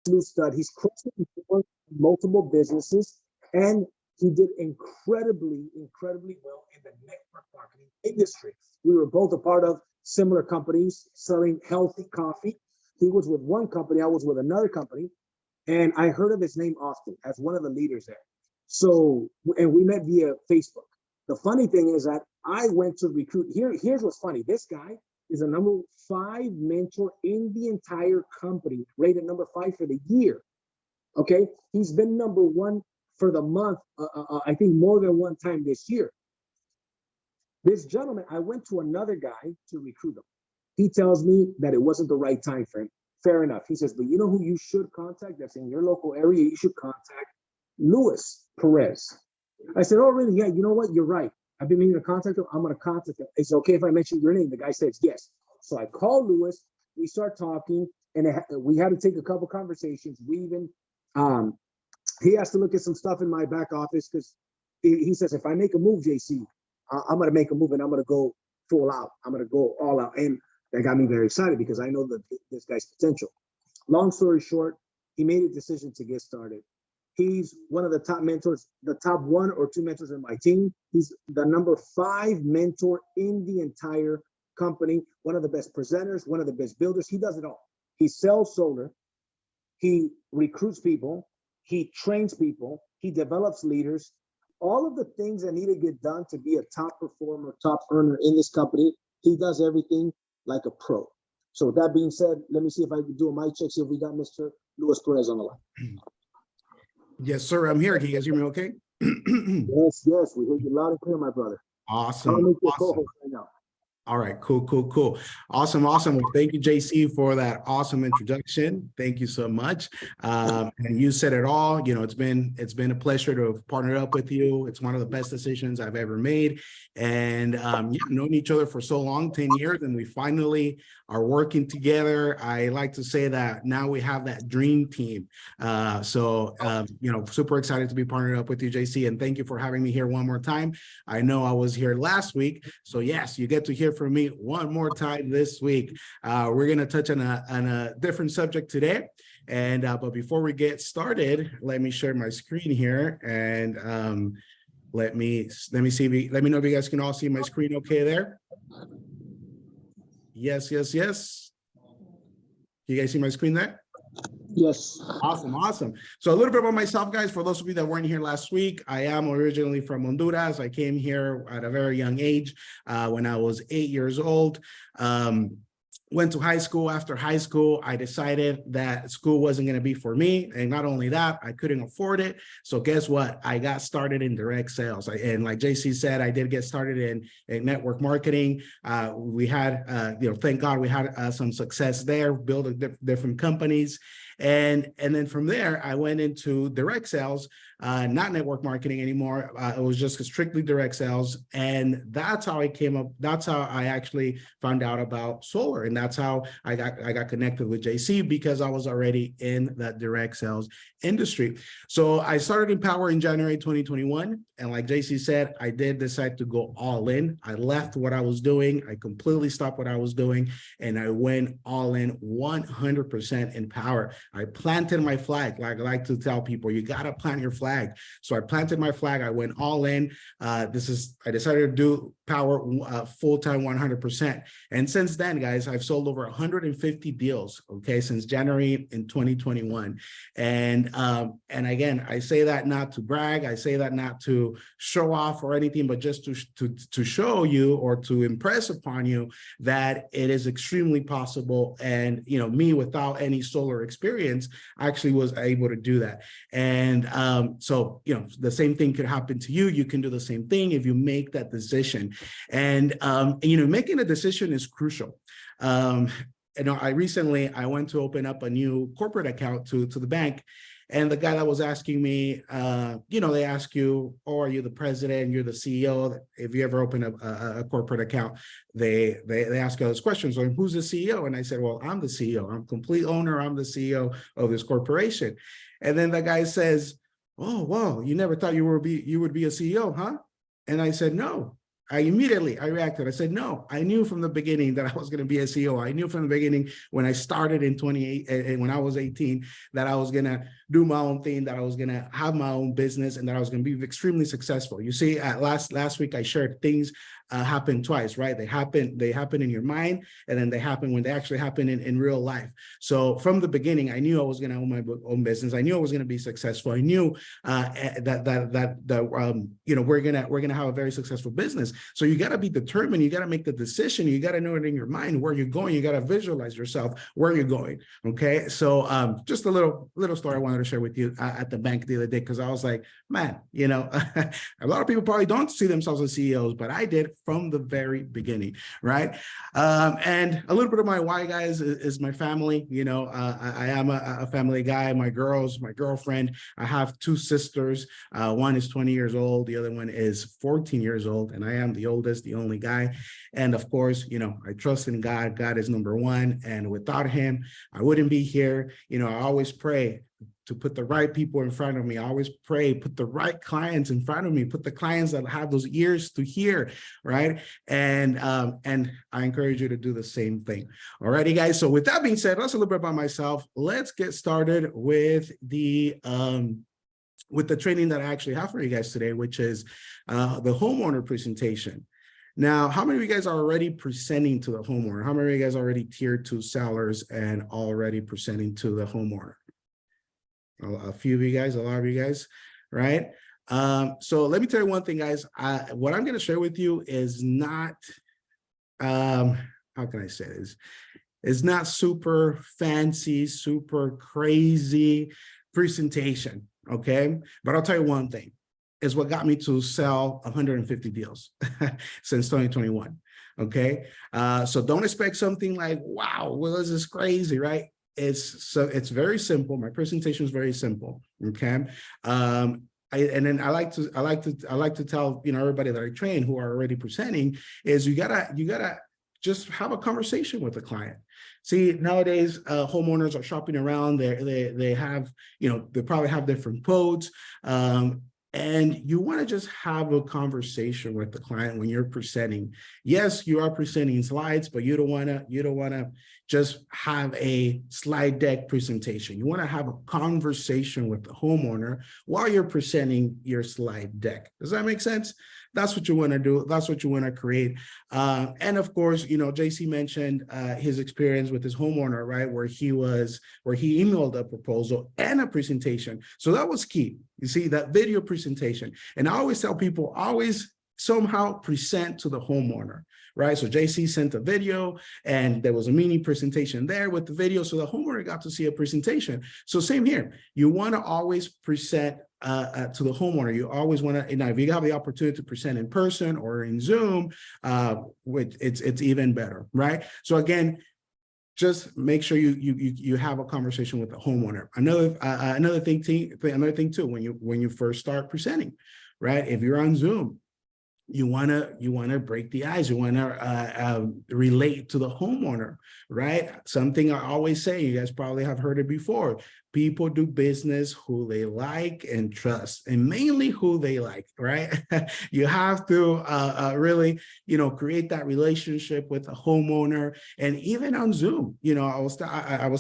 absolute stud. He's closely involved in multiple businesses, and he did incredibly well in the network marketing industry. We were both a part of similar companies selling healthy coffee. He was with one company, I was with another company, and I heard of his name often as one of the leaders there. So, and we met via Facebook. The funny thing is that I went to recruit. Here's what's funny. This guy is a #5 mentor in the entire company, rated #5 for the year. Okay, he's been #1 for the month. I think more than one time this year. This gentleman, I went to another guy to recruit him. He tells me that it wasn't the right time for him. Fair enough. He says, but you know who you should contact that's in your local area? You should contact Luis Perez. I said, oh, really? Yeah, you know what? You're right. I've been meaning to contact him. I'm going to contact him. It's okay if I mention your name. The guy says, yes. So I called Luis. We start talking, and we had to take a couple conversations. We even, he has to look at some stuff in my back office because he says, if I make a move, JC, I'm going to make a move and I'm going to go full out. I'm going to go all out. And that got me very excited because I know that this guy's potential. Long story short, he made a decision to get started. He's one of the top mentors, the top 1 or 2 mentors in my team. He's the #5 mentor in the entire company, one of the best presenters, one of the best builders. He does it all. He sells solar. He recruits people. He trains people. He develops leaders. All of the things that need to get done to be a top performer, top earner in this company, he does everything like a pro. So with that being said, let me see if I can do a mic check, see if we got Mr. Luis Perez on the line. Yes, sir. I'm here. Can you guys hear me okay? Yes, we hear you loud and clear, my brother. Awesome. I'll make you co-host right now. All right, cool. Awesome. Well, thank you, JC, for that awesome introduction. Thank you so much. And you said it all. You know, it's been a pleasure to have partnered up with you. It's one of the best decisions I've ever made. And known each other for so long, 10 years, and we finally are working together. I like to say that now we have that dream team. Super excited to be partnered up with you, JC. And thank you for having me here one more time. I know I was here last week. So yes, you get to hear from me one more time this week. We're going to touch on a different subject today. And but before we get started, let me share my screen here and let me see. Let me know if you guys can all see my screen okay there. Yes. You guys see my screen there? Yes. Awesome. So a little bit about myself, guys. For those of you that weren't here last week, I am originally from Honduras. I came here at a very young age when I was 8 years old. Went to high school. After high school, I decided that school wasn't going to be for me. And not only that, I couldn't afford it. So guess what? I got started in direct sales. And like JC said, I did get started in network marketing. We had, thank God we had some success there, built different companies. And then from there, I went into direct sales, not network marketing anymore. It was just strictly direct sales. And that's how I came up. That's how I actually found out about solar. And that's how I got connected with JC, because I was already in that direct sales industry. So I started in Powur in January 2021. And like JC said, I did decide to go all in. I left what I was doing. I completely stopped what I was doing. And I went all in 100% in Powur. I planted my flag. Like I like to tell people, you got to plant your flag. So I planted my flag. I went all in. I decided to do Powur full-time 100%. And since then, guys, I've sold over 150 deals, okay, since January in 2021. And again, I say that not to brag. I say that not to show off or anything, but just to show you or to impress upon you that it is extremely possible. And, me without any solar experience actually was able to do that. And so, the same thing could happen to you. You can do the same thing if you make that decision. And, making a decision is crucial. I went to open up a new corporate account to the bank. And the guy that was asking me, they ask you, oh, are you the president? You're the CEO. If you ever open a corporate account, they ask you those questions. Like, who's the CEO? And I said, well, I'm the CEO. I'm complete owner. I'm the CEO of this corporation. And then the guy says, oh, wow, you never thought you would be a CEO, huh? And I said, no. I reacted. I said, no, I knew from the beginning that I was going to be a CEO. I knew from the beginning when I started in 28 and when I was 18, that I was going to do my own thing, that I was going to have my own business, and that I was going to be extremely successful. You see, last week, I shared things happen twice, right? They happen in your mind, and then they happen when they actually happen in real life. So from the beginning, I knew I was going to own my own business. I knew I was going to be successful. I knew that we're gonna have a very successful business. So you got to be determined. You got to make the decision. You got to know it in your mind where you're going. You got to visualize yourself where you're going. Okay, so just a little story I wanted to share with you at the bank the other day, because I was like, man, a lot of people probably don't see themselves as CEOs, but I did from the very beginning, right? And a little bit of my why, guys, is my family. I am a family guy. My girlfriend. I have two sisters. One is 20 years old. The other one is 14 years old. And I am the oldest, the only guy. And of course, I trust in God. God is number one. And without him, I wouldn't be here. I always pray to put the right people in front of me. I always pray, put the right clients in front of me, put the clients that have those ears to hear, right? And I encourage you to do the same thing. Alrighty, guys. So with that being said, that's a little bit about myself. Let's get started with the training that I actually have for you guys today, which is the homeowner presentation. Now, how many of you guys are already presenting to the homeowner? How many of you guys are already tier 2 sellers and already presenting to the homeowner? A few of you guys, a lot of you guys, right? So let me tell you one thing, guys. What I'm going to share with you is not, how can I say this? It's not super fancy, super crazy presentation, okay? But I'll tell you one thing. Is what got me to sell 150 deals since 2021, okay? So don't expect something like, wow, well, this is crazy, right? It's very simple. My presentation is very simple. Okay. And then I like to tell everybody that I train who are already presenting is you gotta just have a conversation with the client. See, nowadays homeowners are shopping around. They have they probably have different quotes. And you want to just have a conversation with the client when you're presenting. Yes, you are presenting slides, but you don't want to just have a slide deck presentation. You want to have a conversation with the homeowner while you're presenting your slide deck. Does that make sense? That's what you want to do. That's what you want to create. And of course, JC mentioned his experience with his homeowner, right? Where he emailed a proposal and a presentation. So that was key. You see, that video presentation. And I always tell people, always somehow present to the homeowner, right? So JC sent a video and there was a mini presentation there with the video. So the homeowner got to see a presentation. So same here. You want to always present to the homeowner. You always want to, if you have the opportunity to present in person or in Zoom, it's even better, right? So again, just make sure you have a conversation with the homeowner. Another thing too, when you first start presenting, right? If you're on Zoom, you wanna break the ice. You wanna relate to the homeowner, right? Something I always say, you guys probably have heard it before. People do business who they like and trust, and mainly who they like, right? You have to really, create that relationship with the homeowner. And even on Zoom, I was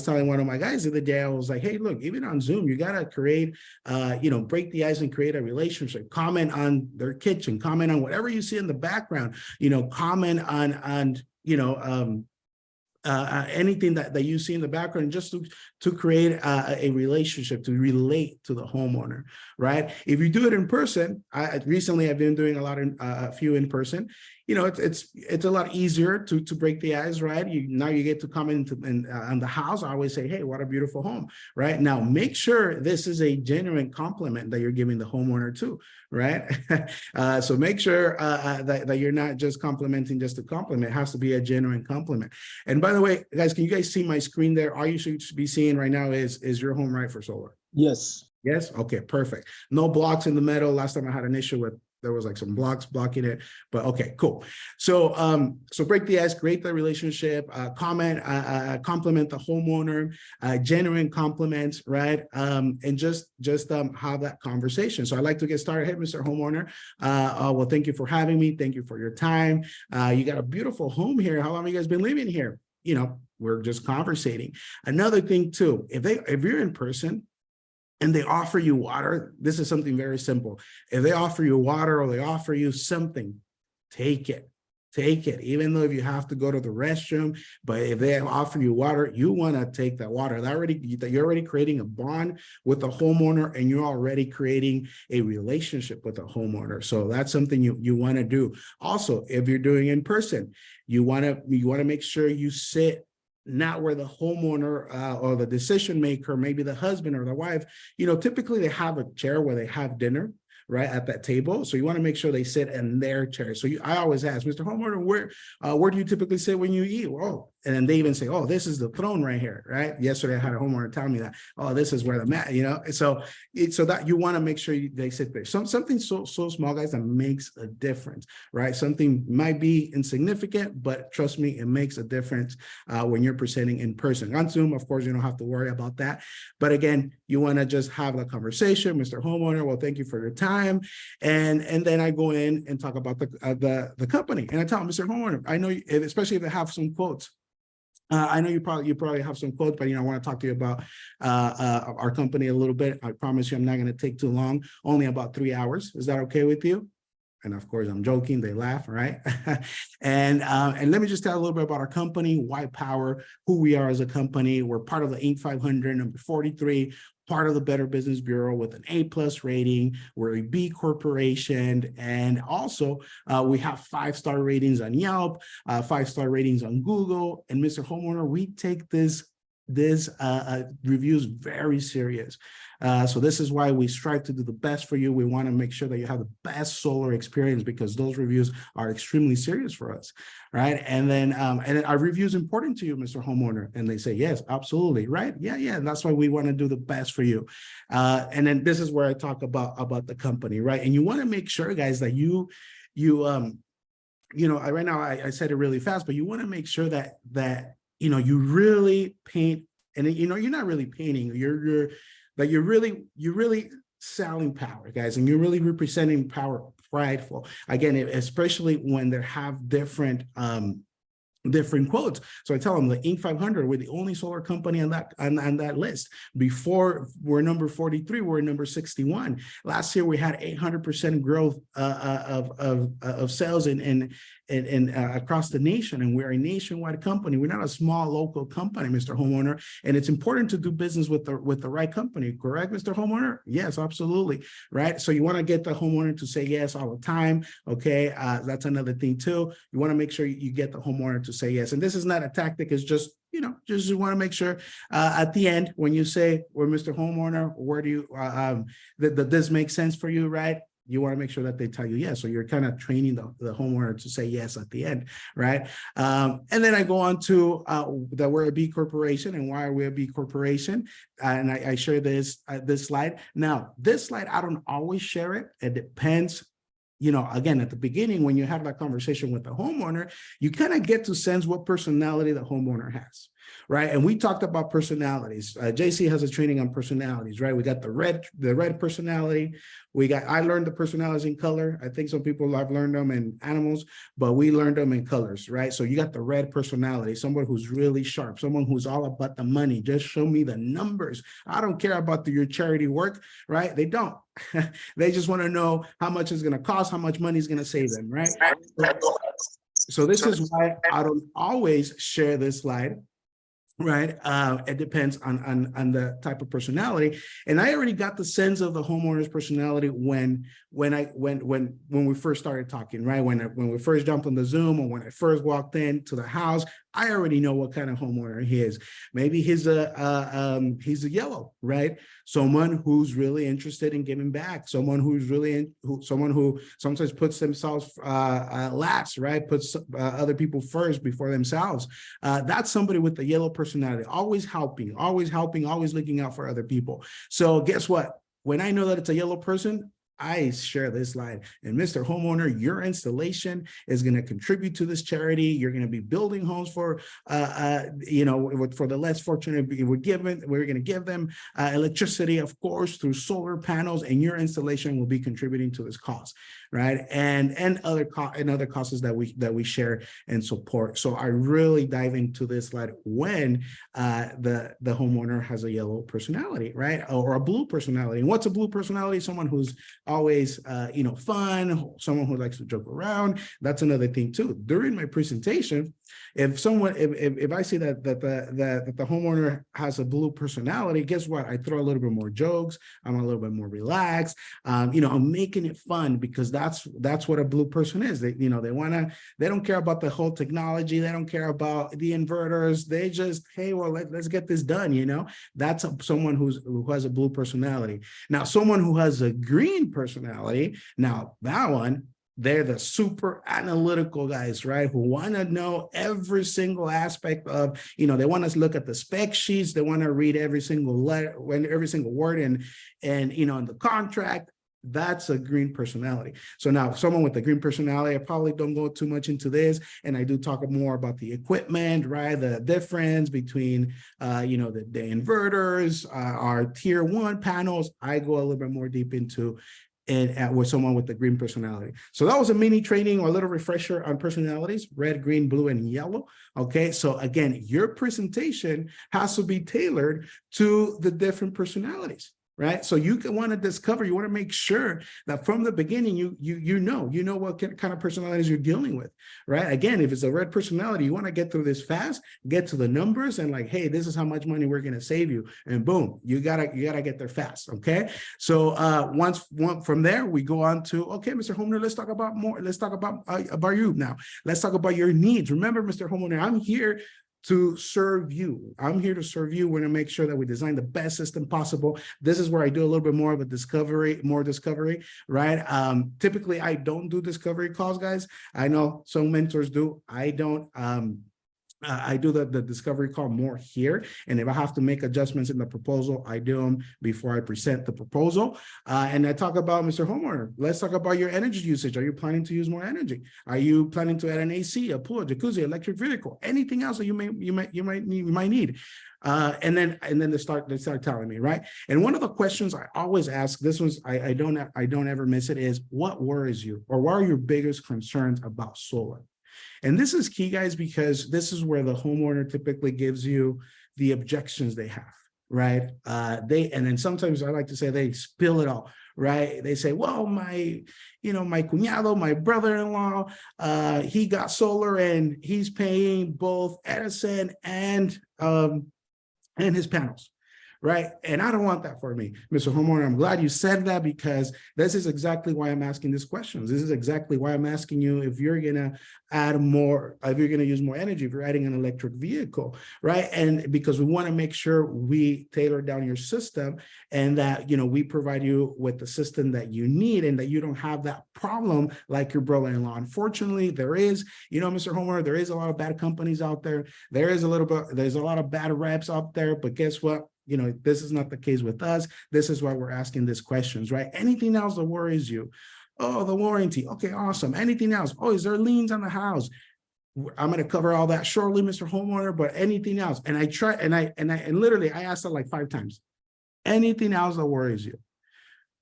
telling one of my guys the other day, I was like, hey, look, even on Zoom, you gotta create, break the ice and create a relationship. Comment on their kitchen, comment on whatever you see in the background, comment on anything that you see in the background, just to create a relationship, to relate to the homeowner, right? If you do it in person, recently I've been doing a few in person. It's a lot easier to break the ice, right? Now you get to come on the house. I always say, hey, what a beautiful home, right? Now make sure this is a genuine compliment that you're giving the homeowner too, right? So make sure that you're not just complimenting just to compliment. It has to be a genuine compliment. And by the way, guys, can you guys see my screen there? All you should be seeing right now is your home right for solar. Yes. Yes. Okay, perfect. No blocks in the middle. Last time I had an issue with there was like some blocks blocking it, but okay, cool. So so break the ice, create the relationship, compliment the homeowner, genuine compliments, right? And just have that conversation. So I'd like to get started. Hey, Mr. Homeowner. Well, thank you for having me. Thank you for your time. You got a beautiful home here. How long have you guys been living here? You know, we're just conversating. Another thing too, if you're in person and they offer you water, this is something very simple. If they offer you water or they offer you something, take it. Take it, even though if you have to go to the restroom, but if they offer you water, you want to take that water. You're already creating a bond with the homeowner, and you're already creating a relationship with the homeowner. So that's something you want to do. Also, if you're doing in person, you want to make sure you sit not where the homeowner or the decision maker, maybe the husband or the wife, you know, typically they have a chair where they have dinner, right, at that table. So you want to make sure they sit in their chair. So I always ask, Mr. Homeowner, where do you typically sit when you eat? Oh, and then they even say, oh, this is the throne right here, right? Yesterday I had a homeowner tell me that, oh, this is where the mat, you know. So that you want to make sure they sit there. Something so small, guys, that makes a difference, right? Something might be insignificant, but trust me, it makes a difference when you're presenting in person. On Zoom, of course, you don't have to worry about that. But again, you want to just have a conversation, Mr. Homeowner. Well, thank you for your time. And then I go in and talk about the company, and I tell them, Mr. Homeowner, I know, especially if they have some quotes. I know you probably have some quotes, but I want to talk to you about our company a little bit. I promise you, I'm not going to take too long. Only about 3 hours. Is that okay with you? And of course, I'm joking. They laugh, right? And let me just tell a little bit about our company, why Powur, who we are as a company. We're part of the Inc. 500, number 43. Part of the Better Business Bureau with an A+ rating. We're a B corporation, and also we have 5-star ratings on Yelp, 5-star ratings on Google. And Mr. Homeowner, we take this reviews very serious. So this is why we strive to do the best for you. We want to make sure that you have the best solar experience, because those reviews are extremely serious for us, right? And then our reviews important to you, Mr. Homeowner? And they say, yes, absolutely, right? Yeah. And that's why we want to do the best for you. And then this is where I talk about the company, right? And you want to make sure, guys, that you know, right now I said it really fast, but you want to make sure that you know, you really paint, and you know, you're not really painting, you're really selling power, guys, and you're really representing power prideful. Again, especially when they have different quotes. So I tell them the Inc. 500, we're the only solar company on that list. Before, we're number 43, we're number 61. Last year we had 800% growth of sales in across the nation, and we're a nationwide company. We're not a small local company, Mr. Homeowner, and it's important to do business with the right company, correct, Mr. Homeowner? Yes, absolutely, right? So you want to get the homeowner to say yes all the time, okay? That's another thing too. You want to make sure you get the homeowner to say yes, and this is not a tactic. It's just, you know, just want to make sure at the end when you say, well, Mr. Homeowner, where do you that this makes sense for you, right? You want to make sure that they tell you yes. So you're kind of training the homeowner to say yes at the end, right? And then I go on to that we're a B corporation, and why are we a B corporation? And I share this slide. Now, this slide, I don't always share it. It depends. You know, again, at the beginning, when you have that conversation with the homeowner, you kind of get to sense what personality the homeowner has, right? And we talked about personalities. JC has a training on personalities, right? We got the red personality. I learned the personalities in color. I think some people have learned them in animals, but we learned them in colors, right? So you got the red personality, someone who's really sharp, someone who's all about the money. Just show me the numbers. I don't care about your charity work, right? They don't. They just want to know how much it's going to cost, how much money is going to save them, right? So this is why I don't always share this slide. Right. It depends on the type of personality. And I already got the sense of the homeowner's personality when we first started talking, right? When we first jumped on the Zoom, or when I first walked into the house, I already know what kind of homeowner he is. Maybe he's a yellow, right? Someone who's really interested in giving back, someone who's someone who sometimes puts themselves last, right? Puts other people first before themselves. That's somebody with the yellow personality, always helping, always looking out for other people. So guess what? When I know that it's a yellow person, I share this slide. And Mr. Homeowner, your installation is going to contribute to this charity. You're going to be building homes for, for the less fortunate. We're going to give them electricity, of course, through solar panels, and your installation will be contributing to this cause, right? And other causes that we share and support. So I really dive into this slide when the homeowner has a yellow personality, right? Or a blue personality. And what's a blue personality? Someone who's always, fun, someone who likes to joke around. That's another thing too. During my presentation, if I see that the homeowner has a blue personality, guess what? I throw a little bit more jokes. I'm a little bit more relaxed. I'm making it fun because that's what a blue person is. They don't care about the whole technology. They don't care about the inverters. They just, hey, well, let's get this done. That's someone who has a blue personality. Now, someone who has a green personality, now that one, they're the super analytical guys, right? Who want to know every single aspect of, they want us to look at the spec sheets. They want to read every single letter, every single word in the contract. That's a green personality. So now someone with a green personality, I probably don't go too much into this. And I do talk more about the equipment, right? The difference between, the inverters, our tier 1 panels. I go a little bit more deep into and with someone with the green personality. So that was a mini training or a little refresher on personalities, red, green, blue, and yellow. Okay, so again, your presentation has to be tailored to the different personalities, right? So you want to make sure that from the beginning, you know what kind of personalities you're dealing with, right? Again, if it's a red personality, you want to get through this fast, get to the numbers and like, hey, this is how much money we're going to save you. And boom, you gotta get there fast. Okay. So from there, we go on to, okay, Mr. Homeowner, let's talk about more. Let's talk about you now. Let's talk about your needs. Remember, Mr. Homeowner, I'm here to serve you. I'm here to serve you. We're going to make sure that we design the best system possible. This is where I do a little bit more of a discovery, right? Typically, I don't do discovery calls, guys. I know some mentors do. I don't. I do the discovery call more here. And if I have to make adjustments in the proposal, I do them before I present the proposal. And I talk about, Mr. Homeowner, let's talk about your energy usage. Are you planning to use more energy? Are you planning to add an AC, a pool, a jacuzzi, electric vehicle, anything else that you might need? And then they start telling me, right? And one of the questions I always ask, this one's I don't ever miss it, is what worries you, or what are your biggest concerns about solar? And this is key, guys, because this is where the homeowner typically gives you the objections they have, right? And then sometimes I like to say they spill it all, right? They say, well, my cuñado, my brother-in-law, he got solar and he's paying both Edison and his panels. Right. And I don't want that for me, Mr. Homeowner. I'm glad you said that, because this is exactly why I'm asking these questions. This is exactly why I'm asking you if you're going to add more, if you're going to use more energy, if you're adding an electric vehicle, right? And because we want to make sure we tailor down your system and that, we provide you with the system that you need and that you don't have that problem like your brother-in-law. Unfortunately, there is, Mr. Homeowner, there is a lot of bad companies out there. There's a lot of bad reps out there, but guess what? This is not the case with us. This is why we're asking these questions, right? Anything else that worries you? Oh, the warranty. Okay, awesome. Anything else? Oh, is there liens on the house? I'm going to cover all that shortly, Mr. Homeowner, but anything else? And I try, and literally, I asked that like 5 times. Anything else that worries you,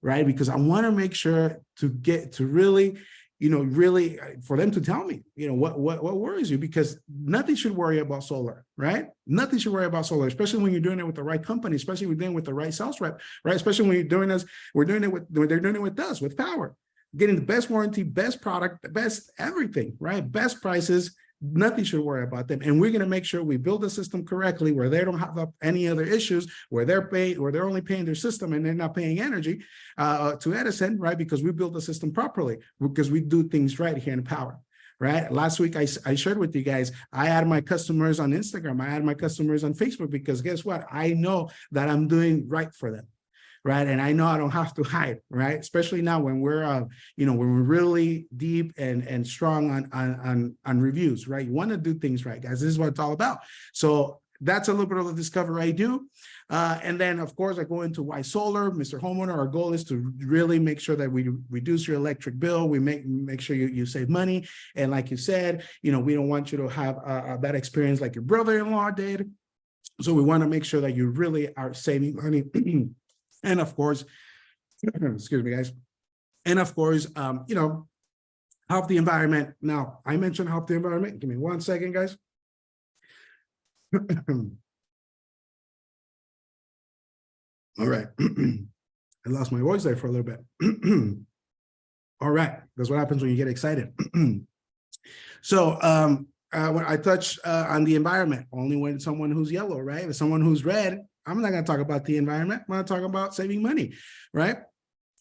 right? Because I want to make sure to get to really for them to tell me, what worries you, because nothing should worry about solar, right? Nothing should worry about solar, especially when you're doing it with the right company, especially when you're doing it with the right sales rep, right? Especially when they're doing it with us, with Powur, getting the best warranty, best product, the best everything, right? Best prices. Nothing should worry about them. And we're going to make sure we build the system correctly, where they don't have any other issues, where they're only paying their system and they're not paying energy to Edison, right? Because we build the system properly, because we do things right here in Powur. Right. Last week, I shared with you guys, I add my customers on Instagram. I add my customers on Facebook, because guess what? I know that I'm doing right for them. Right. And I know I don't have to hide. Right. Especially now when we're, when we're really deep and strong on reviews. Right. You want to do things right, guys. This is what it's all about. So that's a little bit of the discovery I do. And then, of course, I go into why solar. Mr. Homeowner, our goal is to really make sure that we reduce your electric bill. We make sure you save money. And like you said, we don't want you to have a bad experience like your brother-in-law did. So we want to make sure that you really are saving money. And of course, excuse me, guys. And of course, help the environment. Now, I mentioned help the environment. Give me 1 second, guys. All right. I lost my voice there for a little bit. All right. That's what happens when you get excited. So when I touch on the environment, only when someone who's yellow, right? If someone who's red, I'm not going to talk about the environment. I'm going to talk about saving money, right?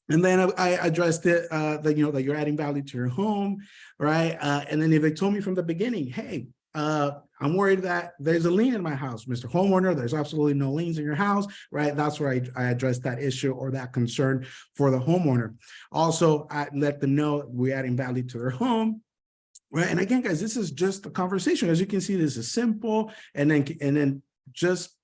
And then I addressed it that that you're adding value to your home, right? And then if they told me from the beginning, hey, I'm worried that there's a lien in my house, Mr. Homeowner, there's absolutely no liens in your house, right? That's where I addressed that issue or that concern for the homeowner. Also, I let them know we're adding value to their home. Right. And again, guys, this is just a conversation. As you can see, this is simple. And then just,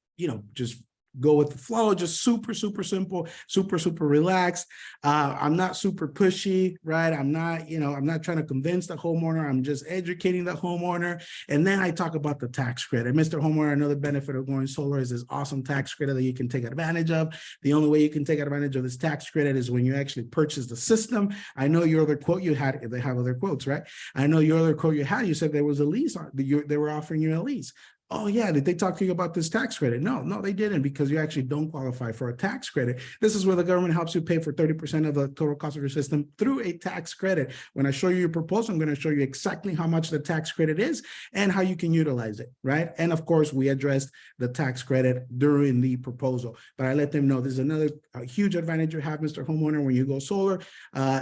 just go with the flow, just super simple, super relaxed. I'm not super pushy, right? I'm not trying to convince the homeowner. I'm just educating the homeowner. And then I talk about the tax credit. Mr. Homeowner, another benefit of going solar is this awesome tax credit that you can take advantage of. The only way you can take advantage of this tax credit is when you actually purchase the system. I know your other quote you had, if they have other quotes, right? I know your other quote you had, you said there was a lease, they were offering you a lease. Oh, yeah. Did they talk to you about this tax credit? No, they didn't, because you actually don't qualify for a tax credit. This is where the government helps you pay for 30% of the total cost of your system through a tax credit. When I show you your proposal, I'm going to show you exactly how much the tax credit is and how you can utilize it, right? And of course, we addressed the tax credit during the proposal, but I let them know this is another huge advantage you have, Mr. Homeowner. When you go solar,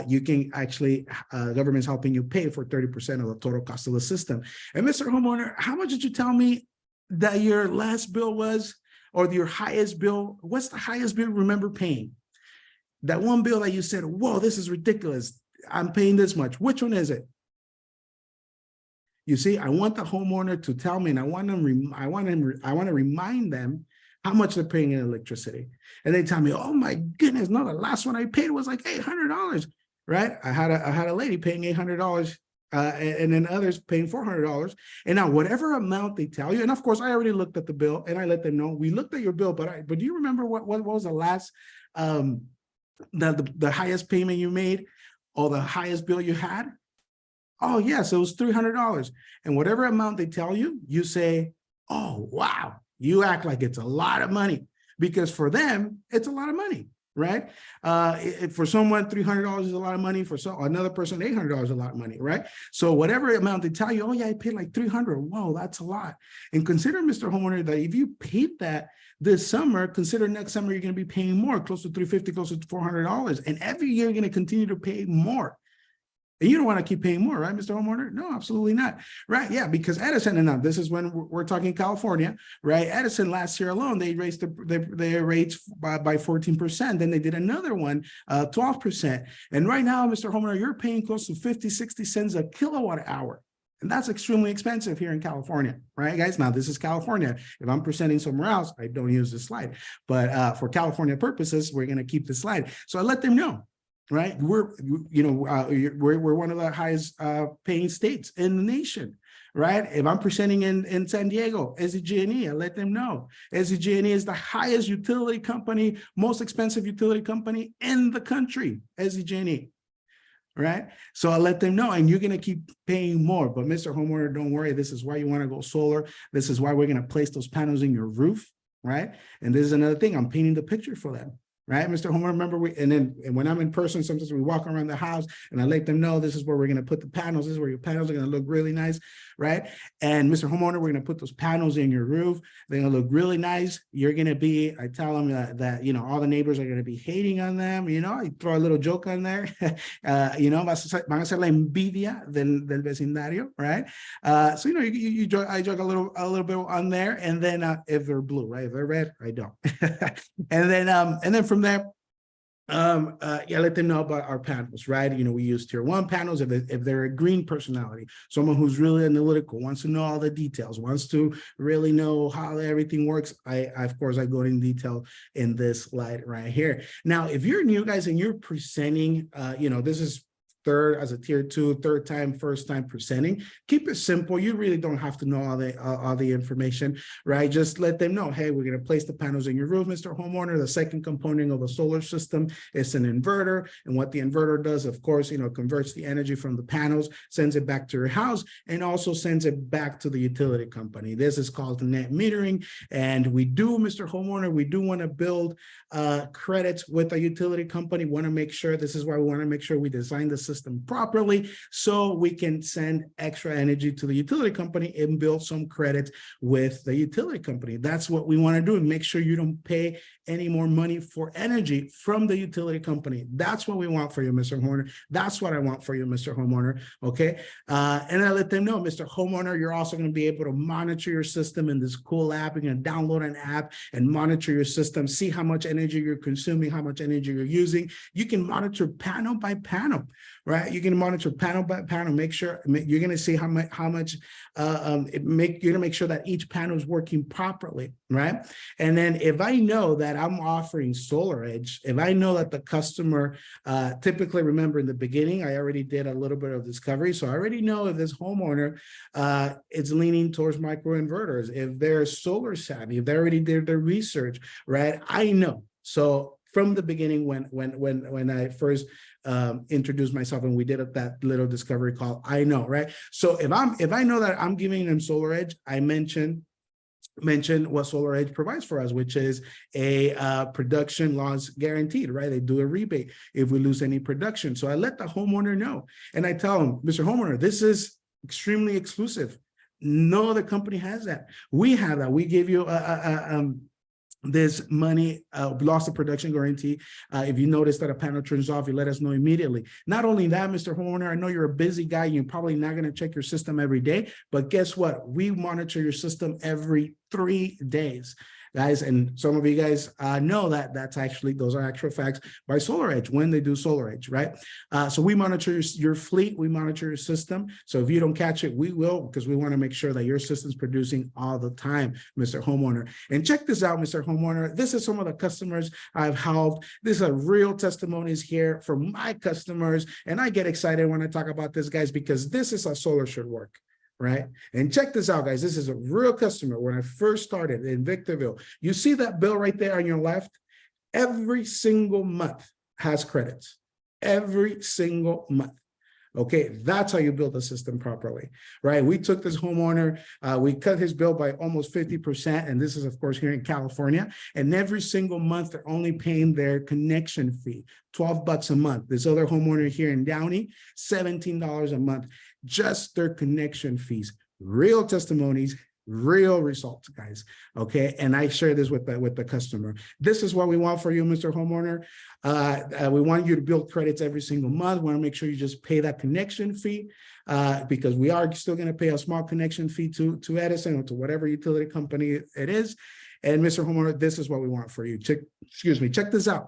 you can actually, government's helping you pay for 30% of the total cost of the system. And Mr. Homeowner, how much did you tell me that your last bill was, or your highest bill? What's the highest bill you remember paying? That one bill that you said, whoa, this is ridiculous, I'm paying this much. Which one is it? You see, I want the homeowner to tell me, and I want to remind them how much they're paying in electricity. And they tell me, oh my goodness, no, the last one I paid was like $800, right? I had a lady paying $800. And then others paying $400. And now whatever amount they tell you, and of course I already looked at the bill and I let them know we looked at your bill, but do you remember what was the last the highest payment you made or the highest bill you had? Oh yes, it was $300. And whatever amount they tell you, you say, oh wow, you act like it's a lot of money, because for them it's a lot of money. Right? For someone, $300 is a lot of money. For another person, $800 is a lot of money, right? So whatever amount they tell you, oh yeah, I paid like $300. Whoa, that's a lot. And consider, Mr. Homeowner, that if you paid that this summer, consider next summer you're going to be paying more, close to $350, close to $400. And every year you're going to continue to pay more. And you don't want to keep paying more, right, Mr. Homeowner? No, absolutely not. Right? Yeah, because Edison, and now this is when we're talking California, right? Edison last year alone, they raised their rates by 14%. Then they did another one, 12%. And right now, Mr. Homeowner, you're paying close to 50, 60 cents a kilowatt hour. And that's extremely expensive here in California, right, guys? Now, this is California. If I'm presenting somewhere else, I don't use this slide. But for California purposes, we're going to keep the slide. So I let them know. Right, we're one of the highest paying states in the nation, right? If I'm presenting in San Diego, SDG&E, I let them know. SDG&E is the highest utility company, most expensive utility company in the country, SDG&E, right? So I let them know, and you're going to keep paying more. But Mr. Homeowner, don't worry. This is why you want to go solar. This is why we're going to place those panels in your roof, right? And this is another thing. I'm painting the picture for them. Right, Mr. Homeowner, remember and when I'm in person, sometimes we walk around the house and I let them know this is where we're going to put the panels. This is where your panels are going to look really nice, right? And Mr. Homeowner, we're going to put those panels in your roof. They're going to look really nice. You're going to be, I tell them that all the neighbors are going to be hating on them. I throw a little joke on there. Van a ser la envidia del vecindario, right? So I joke a little bit on there, and then if they're blue, right? If they're red, I don't. And then from there, Yeah, let them know about our panels, right? You know, we use tier 1 panels if they're a green personality, someone who's really analytical, wants to know all the details, wants to really know how everything works. Of course, I go in detail in this slide right here. Now, if you're new, guys, and you're presenting, you know, this is third as a tier 2, third time, first time presenting, keep it simple. You really don't have to know all the information, right? Just let them know, hey, we're going to place the panels in your roof, Mr. Homeowner. The second component of a solar system is an inverter. And what the inverter does, of course, you know, converts the energy from the panels, sends it back to your house, and also sends it back to the utility company. This is called net metering. And we do, Mr. Homeowner, we do want to build credits with a utility company. Want to make sure, this is why we want to make sure we design the system properly so we can send extra energy to the utility company and build some credits with the utility company. That's what we want to do, and make sure you don't pay any more money for energy from the utility company. That's what we want for you, Mr. Homeowner. That's what I want for you, Mr. Homeowner. Okay. And I let them know, Mr. Homeowner, you're also going to be able to monitor your system in this cool app. You're going to download an app and monitor your system, see how much energy you're consuming, how much energy you're using. You can monitor panel by panel, right? You can monitor panel by panel, make sure you're going to see how much you're going to make sure that each panel is working properly, right? And then if I know that I'm offering Solar Edge, if I know that the customer, typically, remember in the beginning, I already did a little bit of discovery. So I already know if this homeowner is leaning towards microinverters, if they're solar savvy, if they already did their research, right? I know. So from the beginning, when I first introduced myself and we did that little discovery call, I know, right? So if I know that I'm giving them Solar Edge, I mention what Solar Edge provides for us, which is a production loss guaranteed, right? They do a rebate if we lose any production. So I let the homeowner know, and I tell him, Mr. Homeowner, this is extremely exclusive. No other company has that. We have that. We give you this money, loss of production guarantee. If you notice that a panel turns off, you let us know immediately. Not only that, Mr. Homeowner, I know you're a busy guy. You're probably not going to check your system every day, but guess what? We monitor your system every 3 days. Guys, and some of you guys know that those are actual facts by Solar Edge when they do Solar Edge, right? So we monitor your fleet, we monitor your system. So if you don't catch it, we will, because we want to make sure that your system's producing all the time, Mr. Homeowner. And check this out, Mr. Homeowner. This is some of the customers I've helped. These are real testimonies here from my customers. And I get excited when I talk about this, guys, because this is how solar should work. Right? And check this out, guys. This is a real customer. When I first started in Victorville, you see that bill right there on your left? Every single month has credits. Every single month. Okay, that's how you build the system properly, right? We took this homeowner, we cut his bill by almost 50%, and this is, of course, here in California, and every single month, they're only paying their connection fee, $12 a month. This other homeowner here in Downey, $17 a month, just their connection fees. Real testimonies, real results, guys. Okay, and I share this with the customer. This is what we want for you, Mr. Homeowner. We want you to build credits every single month. We want to make sure you just pay that connection fee, because we are still going to pay a small connection fee to Edison or to whatever utility company it is. And Mr. Homeowner, this is what we want for you. Check this out.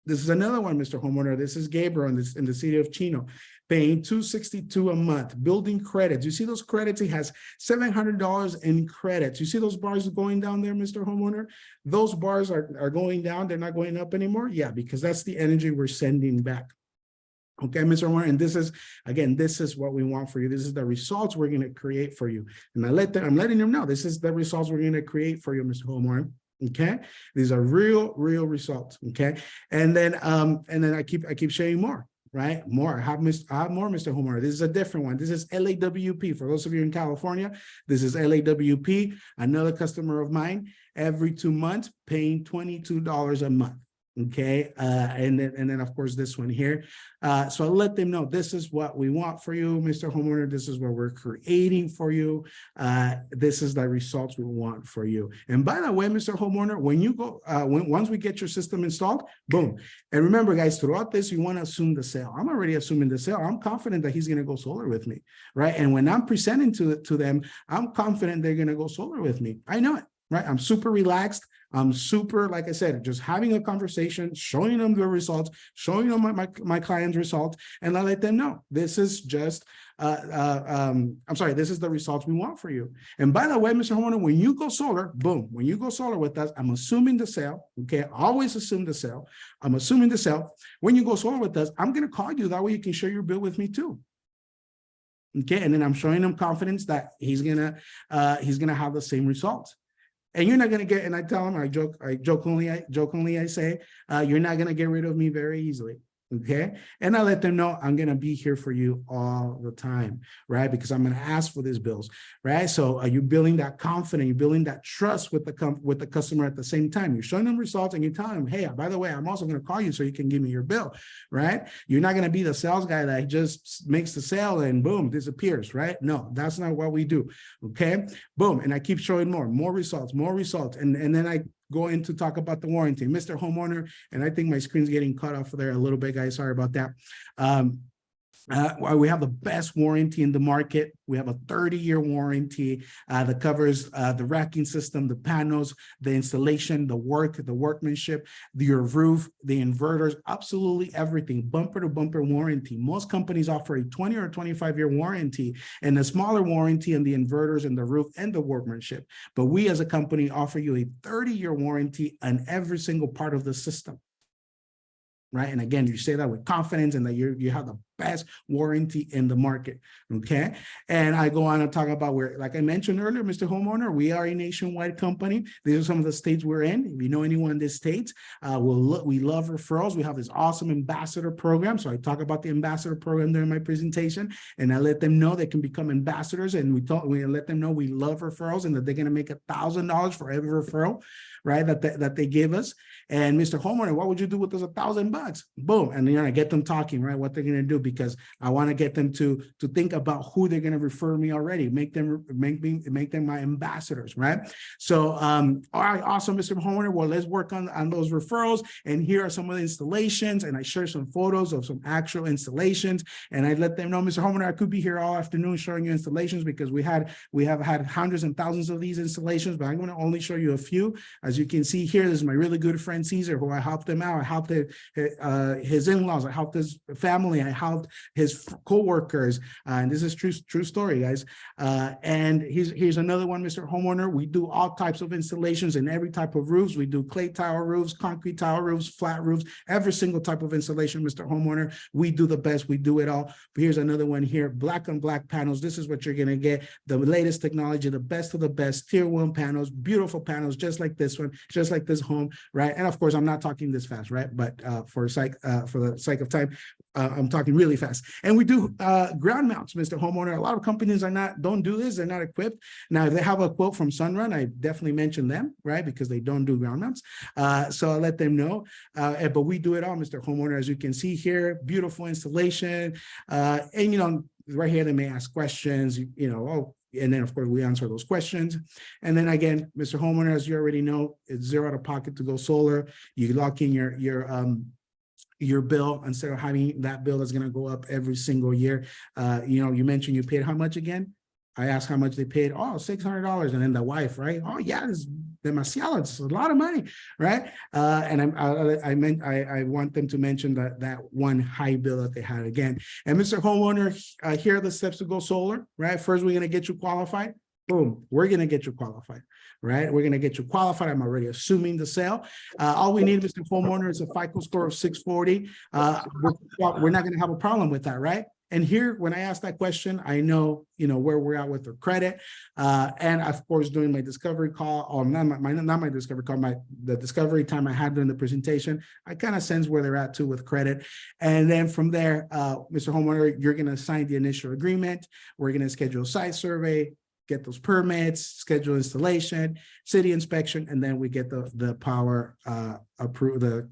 This is another one, Mr. Homeowner. This is Gabriel in the city of Chino, paying $262 a month, building credits. You see those credits? He has $700 in credits. You see those bars going down there, Mr. Homeowner? Those bars are going down. They're not going up anymore. Yeah, because that's the energy we're sending back. Okay, Mr. Homeowner, and this is what we want for you. This is the results we're going to create for you. And I'm letting them know this is the results we're going to create for you, Mr. Homeowner. Okay, these are real results. Okay, and then I keep sharing more. Right, more. I have more, Mr. Homeowner. This is a different one. This is LAWP. For those of you in California, this is LAWP. Another customer of mine. Every 2 months, paying $22 a month. Okay, and then of course this one here. So I let them know this is what we want for you, Mr. Homeowner. This is what we're creating for you. This is the results we want for you. And by the way, Mr. Homeowner, when you go, once we get your system installed, boom. And remember, guys, throughout this, you want to assume the sale. I'm already assuming the sale. I'm confident that he's going to go solar with me, right? And when I'm presenting to them, I'm confident they're going to go solar with me. I know it. right? I'm super relaxed. I'm super, like I said, just having a conversation, showing them the results, showing them my client's results, and I let them know this is just, I'm sorry, this is the results we want for you. And by the way, Mr. Homeowner, when you go solar, boom, when you go solar with us, I'm assuming the sale, okay? Always assume the sale. I'm assuming the sale. When you go solar with us, I'm going to call you. That way you can share your bill with me too. Okay, and then I'm showing him confidence that he's gonna have the same results. And you're not gonna get, and I tell him, I jokingly say, you're not gonna get rid of me very easily. Okay, and I let them know I'm gonna be here for you all the time, right? Because I'm gonna ask for these bills, right? So are you building that confidence? You're building that trust with the customer at the same time. You're showing them results, and you tell them, hey, by the way, I'm also gonna call you so you can give me your bill, right? You're not gonna be the sales guy that just makes the sale and boom, disappears, right? No, that's not what we do. Okay, boom, and I keep showing more results, and then I go in to talk about the warranty, Mr. Homeowner, and I think my screen's getting cut off there a little bit, guys. Sorry about that. We have the best warranty in the market. We have a 30-year warranty that covers the racking system, the panels, the installation, the workmanship, your roof, the inverters, absolutely everything, bumper to bumper warranty. Most companies offer a 20 or 25-year warranty and a smaller warranty on the inverters and the roof and the workmanship. But we as a company offer you a 30-year warranty on every single part of the system. Right. And again, you say that with confidence and that you have the best warranty in the market. Okay. And I go on and talk about where, like I mentioned earlier, Mr. Homeowner, we are a nationwide company. These are some of the states we're in. If you know anyone in this state, we love referrals. We have this awesome ambassador program. So I talk about the ambassador program during my presentation, and I let them know they can become ambassadors. And we let them know we love referrals and that they're going to make $1,000 for every referral, right? That they give us. And Mr. Homeowner, what would you do with those $1,000? Boom. And I get them talking, right? What they're going to do, because I want to get them to think about who they're going to refer me already, make them my ambassadors, right? So, all right, awesome, Mr. Homeowner. Well, let's work on those referrals. And here are some of the installations. And I share some photos of some actual installations. And I let them know, Mr. Homeowner, I could be here all afternoon showing you installations because we have had hundreds and thousands of these installations, but I'm going to only show you a few. As you can see here, this is my really good friend Caesar, who I helped him out. I helped his in-laws. I helped his family. I helped his co-workers. And this is true story, guys. And here's another one, Mr. Homeowner. We do all types of installations in every type of roofs. We do clay tile roofs, concrete tile roofs, flat roofs, every single type of installation, Mr. Homeowner. We do the best. We do it all. But here's another one here, black on black panels. This is what you're going to get. The latest technology, the best of the best, tier 1 panels, beautiful panels, just like this one, just like this home, right? And of course, I'm not talking this fast, right? But for the sake of time, I'm talking really fast. And we do ground mounts, Mr. Homeowner. A lot of companies don't do this. They're not equipped. Now, if they have a quote from Sunrun, I definitely mention them, right? Because they don't do ground mounts. So I let them know. But we do it all, Mr. Homeowner. As you can see here, beautiful installation. And, right here, they may ask questions, and then, of course, we answer those questions. And then again, Mr. Homeowner, as you already know, it's zero out of pocket to go solar. You lock in your bill instead of having that bill that's going to go up every single year. You mentioned you paid how much again? I asked how much they paid. Oh, $600. And then the wife, right? Oh, yeah, it's demasiado. It's a lot of money, right? And I want them to mention that one high bill that they had again. And Mr. Homeowner, here are the steps to go solar, right? First, we're going to get you qualified. Boom, we're going to get you qualified, right? We're going to get you qualified. I'm already assuming the sale. All we need, Mr. Homeowner, is a FICO score of 640. We're not going to have a problem with that, right? And here, when I ask that question, I know, where we're at with their credit. And of course, during my discovery call, or not my discovery call, the discovery time I had during the presentation, I kind of sense where they're at too with credit. And then from there, Mr. Homeowner, you're going to sign the initial agreement. We're going to schedule a site survey, get those permits, schedule installation, city inspection, and then we get the power approved,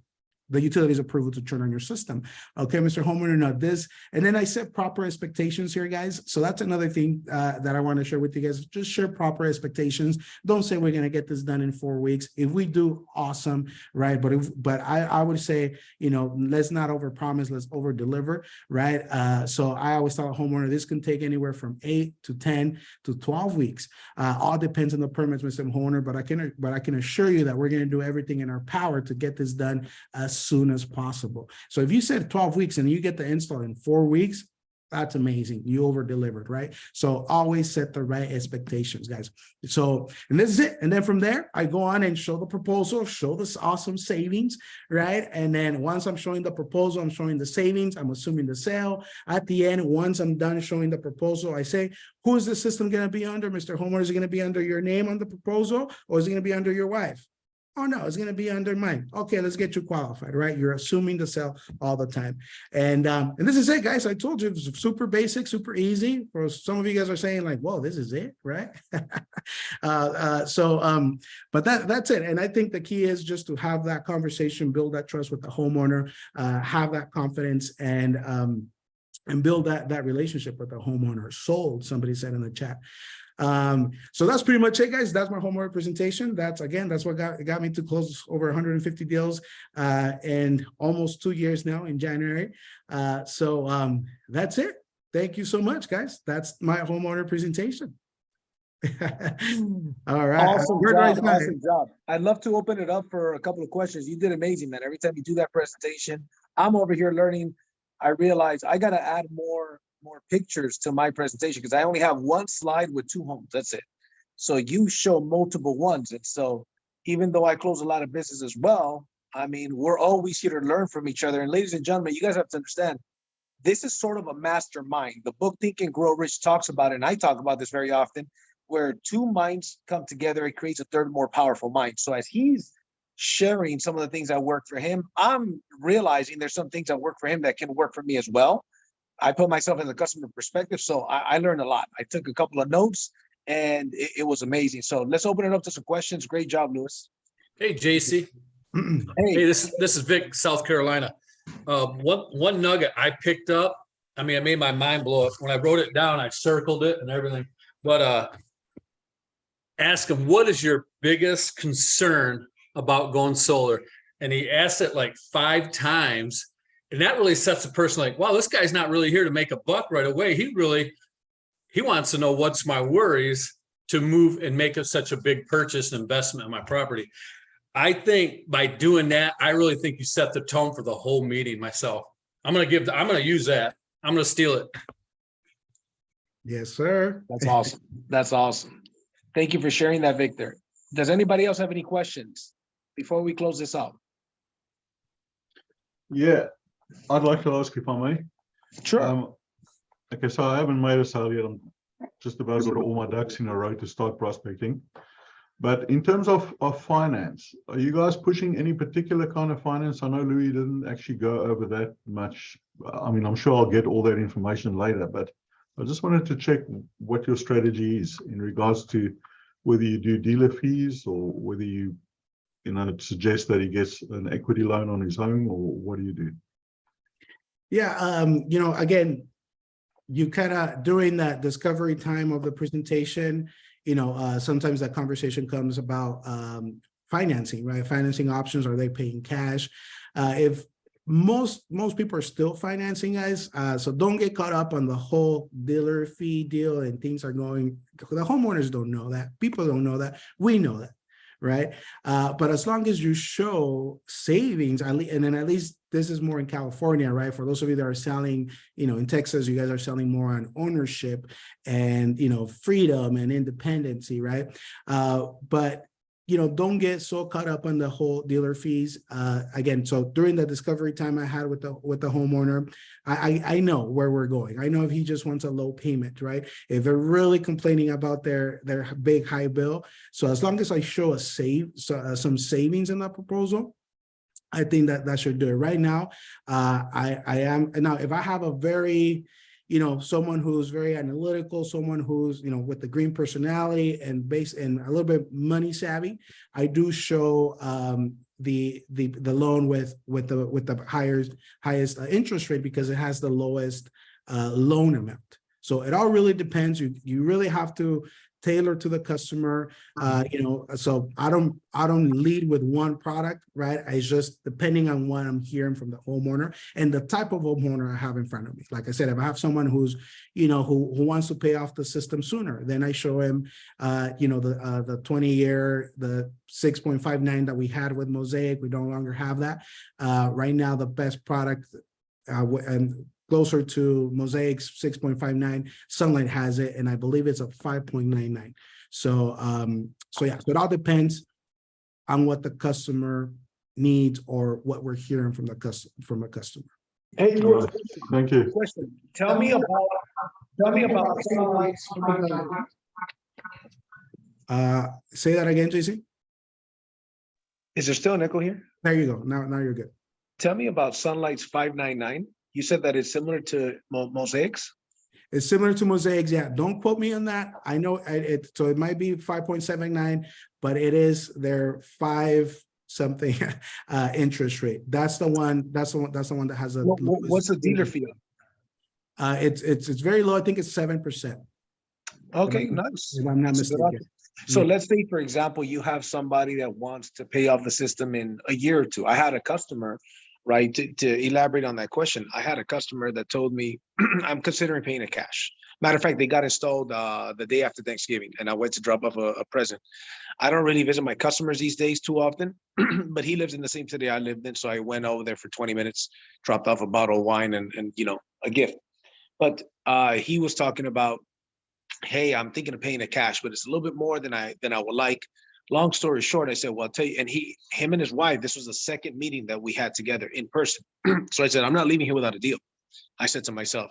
the utilities approval to turn on your system. Okay, Mr. Homeowner, now this, and then I set proper expectations here, guys. So that's another thing that I want to share with you guys. Just share proper expectations. Don't say we're going to get this done in 4 weeks. If we do, awesome, right? But I would say, let's not overpromise, let's over deliver, right? So I always tell a homeowner this can take anywhere from 8 to 10 to 12 weeks. All depends on the permits, Mr. Homeowner. But I can assure you that we're going to do everything in our power to get this done as soon as possible. So if you said 12 weeks and you get the install in 4 weeks, that's amazing. You over delivered, right? So always set the right expectations, guys. So, and this is it. And then from there, I go on and show the proposal, show this awesome savings, right? And then once I'm showing the proposal, I'm showing the savings, I'm assuming the sale. At the end, once I'm done showing the proposal, I say, who is the system going to be under, Mr. Homeowner? Is it going to be under your name on the proposal, or is it going to be under your wife? Oh, no, it's going to be under mine. Okay, let's get you qualified, right? You're assuming the sale all the time. And this is it, guys. I told you, it's super basic, super easy. For some of you guys are saying like, whoa, this is it, right? But that's it. And I think the key is just to have that conversation, build that trust with the homeowner, have that confidence, and build that relationship with the homeowner. Sold, somebody said in the chat. So that's pretty much it, guys. That's my homeowner presentation. That's what got me to close over 150 deals in almost 2 years now in January. So that's it. Thank you so much, guys. That's my homeowner presentation. All right. Awesome job. I'd love to open it up for a couple of questions. You did amazing, man. Every time you do that presentation, I'm over here learning. I realize I got to add more pictures to my presentation because I only have one slide with 2 homes. That's it. So you show multiple ones. And so even though I close a lot of business as well, I mean, we're always here to learn from each other. And ladies and gentlemen, you guys have to understand, this is sort of a mastermind. The book Think and Grow Rich talks about it, and I talk about this very often, where 2 minds come together, it creates a third more powerful mind. So as he's sharing some of the things that work for him, I'm realizing there's some things that work for him that can work for me as well. I put myself in the customer perspective, so I learned a lot. I took a couple of notes, and it was amazing. So let's open it up to some questions. Great job, Lewis. Hey, JC. Hey, this is Vic, South Carolina. One nugget I picked up. I mean, I made my mind blow up when I wrote it down. I circled it and everything. But ask him, what is your biggest concern about going solar? And he asked it like 5 times. And that really sets the person like, wow, this guy's not really here to make a buck right away. He wants to know what's my worries to move and make such a big purchase and investment in my property. I think by doing that, I really think you set the tone for the whole meeting myself. I'm going to use that. I'm going to steal it. Yes, sir. That's awesome. That's awesome. Thank you for sharing that, Victor. Does anybody else have any questions before we close this up? Yeah. I'd like to ask if I may. Sure. Okay, so I haven't made a sale yet. I'm just about got all my ducks in a row to start prospecting. But in terms of finance, are you guys pushing any particular kind of finance? I know Louis didn't actually go over that much. I mean, I'm sure I'll get all that information later, but I just wanted to check what your strategy is in regards to whether you do dealer fees or whether you suggest that he gets an equity loan on his home, or what do you do? Yeah, again, you kind of during that discovery time of the presentation, sometimes that conversation comes about financing, right? Financing options. Are they paying cash? If most people are still financing, guys, so don't get caught up on the whole dealer fee deal and things are going. The homeowners don't know that. People don't know that. We know that. Right. But as long as you show savings, and then at least this is more in California, right? For those of you that are selling, in Texas, you guys are selling more on ownership and, freedom and independency, right? But don't get so caught up on the whole dealer fees. Again, so during the discovery time I had with the homeowner, I know where we're going. I know if he just wants a low payment, right? If they're really complaining about their big high bill. So as long as I show some savings in that proposal, I think that should do it. Right now, I am now if I have a very someone who's very analytical, someone who's, with the green personality and a little bit money savvy, I do show the loan with the highest interest rate because it has the lowest loan amount. So it all really depends. You really have to tailor to the customer. So I don't lead with one product, right? It's just depending on what I'm hearing from the homeowner and the type of homeowner I have in front of me. Like I said, if I have someone who's, who wants to pay off the system sooner, then I show him, the 20-year, the 6.59 that we had with Mosaic. We no longer have that. Right now, the best product and closer to Mosaic's 6.59, Sunlight has it, and I believe it's a 5.99. So yeah, so it all depends on what the customer needs or what we're hearing from a customer. Hey, Louis, Thank you. question. Tell me about Sunlight's 599. Say that again, JC. Is there still an echo here? There you go. Now you're good. Tell me about Sunlight's 599. You said that it's similar to Mosaic's. It's similar to Mosaic's. Yeah, don't quote me on that. I know so it might be 5.79, but it is their 5 something interest rate. That's the one. That's the one that has a. What's the dealer fee? It's very low. I think it's 7%. Okay, nice. If I'm not mistaken. So let's say, for example, you have somebody that wants to pay off the system in a year or two. I had a customer, right, to elaborate on that question. I had a customer that told me, I'm considering paying it cash. Matter of fact, they got installed the day after Thanksgiving, and I went to drop off a present. I don't really visit my customers these days too often, but he lives in the same city I lived in, so I went over there for 20 minutes, dropped off a bottle of wine and a gift. But he was talking about, hey, I'm thinking of paying it cash, but it's a little bit more than I would like. Long story short, I said, well, I'll tell you, and him and his wife, this was the second meeting that we had together in person. So I said, I'm not leaving here without a deal. I said to myself,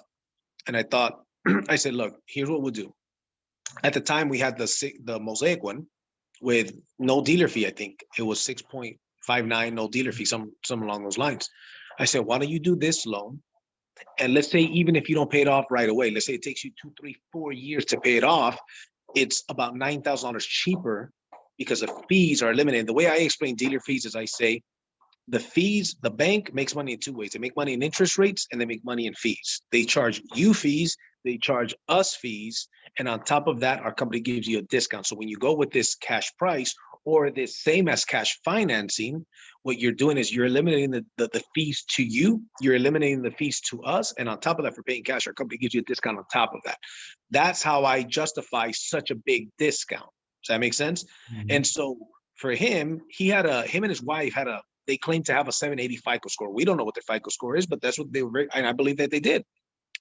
and I thought, I said, look, here's what we'll do. At the time, we had the Mosaic one with no dealer fee. I think it was 6.59, no dealer fee, some along those lines. I said, why don't you do this loan? And let's say, even if you don't pay it off right away, let's say it takes you 2, 3, 4 years to pay it off, it's about $9,000 cheaper because the fees are eliminated. The way I explain dealer fees is I say, the fees, the bank makes money in 2 ways. They make money in interest rates and they make money in fees. They charge you fees, they charge us fees. And on top of that, our company gives you a discount. So when you go with this cash price or this same as cash financing, what you're doing is you're eliminating the fees to you, you're eliminating the fees to us. And on top of that, for paying cash, our company gives you a discount on top of that. That's how I justify such a big discount. Does that make sense? Mm-hmm. And so for him, him and his wife they claimed to have a 780 FICO score. We don't know what their FICO score is, but that's what they were, and I believe that they did.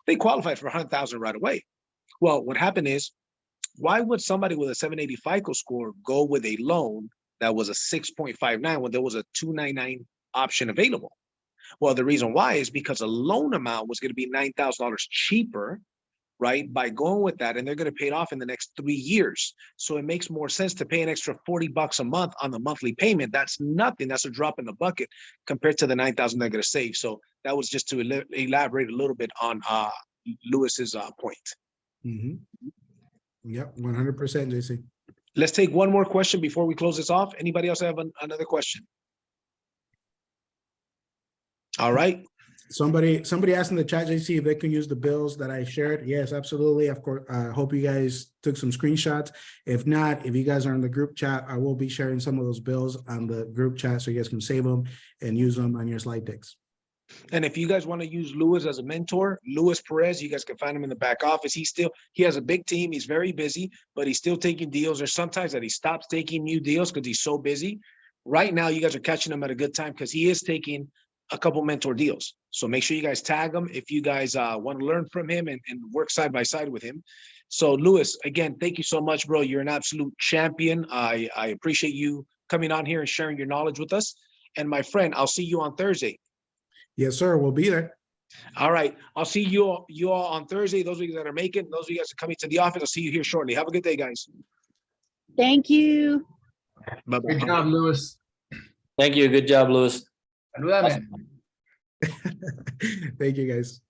They qualified for 100,000 right away. Well, what happened is, why would somebody with a 780 FICO score go with a loan that was a 6.59 when there was a 299 option available? Well, the reason why is because a loan amount was going to be $9,000 cheaper, right, by going with that, and they're going to pay it off in the next 3 years. So it makes more sense to pay an extra $40 a month on the monthly payment. That's nothing. That's a drop in the bucket compared to the $9,000 they're going to save. So that was just to elaborate a little bit on Lewis's point. Mm-hmm. Yep, 100%, JC. Let's take one more question before we close this off. Anybody else have another question? All right. Somebody asked in the chat, JC, if they can use the bills that I shared. Yes, absolutely. Of course, I hope you guys took some screenshots. If not, if you guys are in the group chat, I will be sharing some of those bills on the group chat so you guys can save them and use them on your slide decks. And if you guys want to use Louis as a mentor, Louis Perez, you guys can find him in the back office. He has a big team. He's very busy, but he's still taking deals. There's sometimes that he stops taking new deals because he's so busy. Right now, you guys are catching him at a good time because he is taking a couple mentor deals. So make sure you guys tag him if you guys want to learn from him and work side by side with him. So Louis, again, thank you so much, bro. You're an absolute champion. I appreciate you coming on here and sharing your knowledge with us. And my friend, I'll see you on Thursday. Yes, sir. We'll be there. All right. I'll see you all on Thursday. Those of you that are making, those of you guys are coming to the office, I'll see you here shortly. Have a good day, guys. Thank you. Bye-bye. Good job, Louis. Thank you. Good job, Louis. Ayúdame. Thank you, guys.